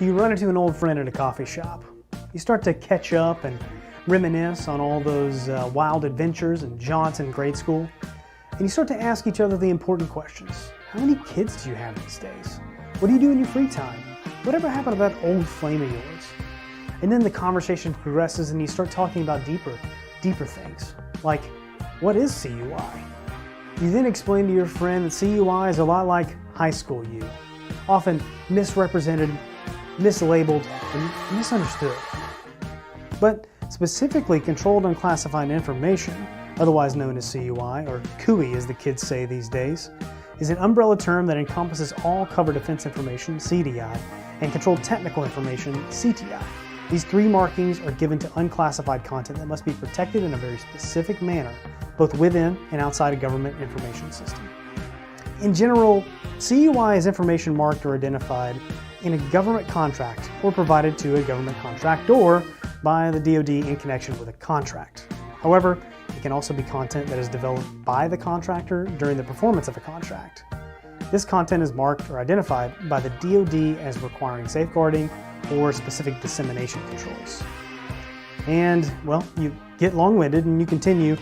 So you run into an old friend at a coffee shop. You start to catch up and reminisce on all those wild adventures and jaunts in grade school. And you start to ask each other the important questions. How many kids do you have these days? What do you do in your free time? Whatever happened to that old flame of yours? And then the conversation progresses and you start talking about deeper things. Like, what is CUI? You then explain to your friend that CUI is a lot like high school you. Often misrepresented, mislabeled, and misunderstood. But specifically controlled unclassified information, otherwise known as CUI, or CUI as the kids say these days, is an umbrella term that encompasses all covered defense information, CDI, and controlled technical information, CTI. These three markings are given to unclassified content that must be protected in a very specific manner, both within and outside a government information system. In general, CUI is information marked or identified in a government contract or provided to a government contractor by the DoD in connection with a contract. However, it can also be content that is developed by the contractor during the performance of a contract. This content is marked or identified by the DoD as requiring safeguarding or specific dissemination controls. And, well, you get long-winded and you continue,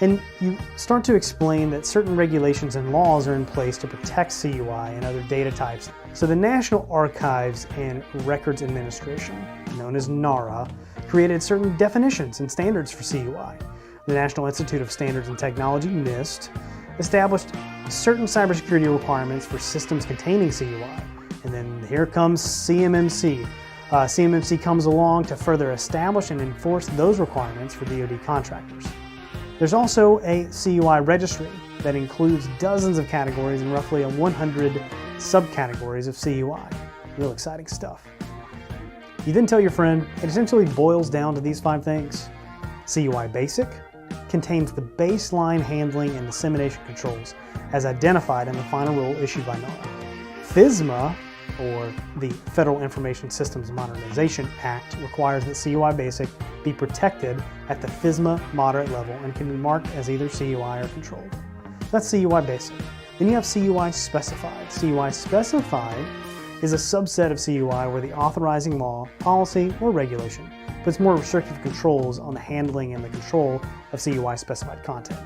and you start to explain that certain regulations and laws are in place to protect CUI and other data types. So the National Archives and Records Administration, known as NARA, created certain definitions and standards for CUI. The National Institute of Standards and Technology, NIST, established certain cybersecurity requirements for systems containing CUI. And then here comes CMMC. CMMC comes along to further establish and enforce those requirements for DoD contractors. There's also a CUI registry that includes dozens of categories and roughly 100 subcategories of CUI. Real exciting stuff. You then tell your friend it essentially boils down to these 5 things. CUI Basic contains the baseline handling and dissemination controls as identified in the final rule issued by NARA. FISMA, or the Federal Information Systems Modernization Act, requires that CUI Basic be protected at the FISMA moderate level and can be marked as either CUI or controlled. That's CUI Basic. Then you have CUI Specified. CUI Specified is a subset of CUI where the authorizing law, policy, or regulation puts more restrictive controls on the handling and the control of CUI specified content.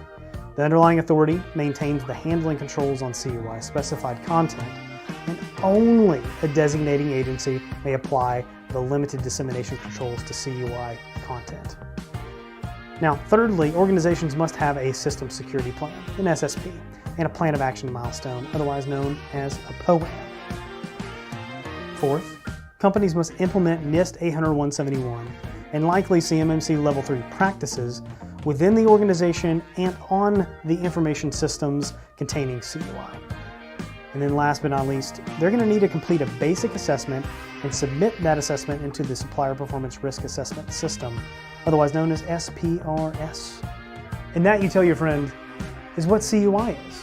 The underlying authority maintains the handling controls on CUI specified content, and only a designating agency may apply the limited dissemination controls to CUI content. Now, thirdly, organizations must have a system security plan, an SSP, and a plan of action milestone, otherwise known as a POAM. Fourth, companies must implement NIST 800-171 and likely CMMC Level 3 practices within the organization and on the information systems containing CUI. And then last but not least, they're going to need to complete a basic assessment and submit that assessment into the Supplier Performance Risk Assessment System, otherwise known as SPRS. And that, you tell your friend, is what CUI is.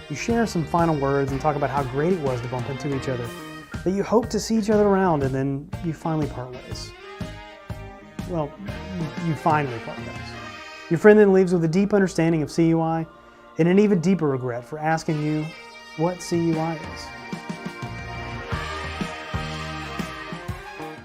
You share some final words and talk about how great it was to bump into each other, that you hope to see each other around, and then you finally part ways. Well, you finally part ways. Your friend then leaves with a deep understanding of CUI and an even deeper regret for asking you what CUI is.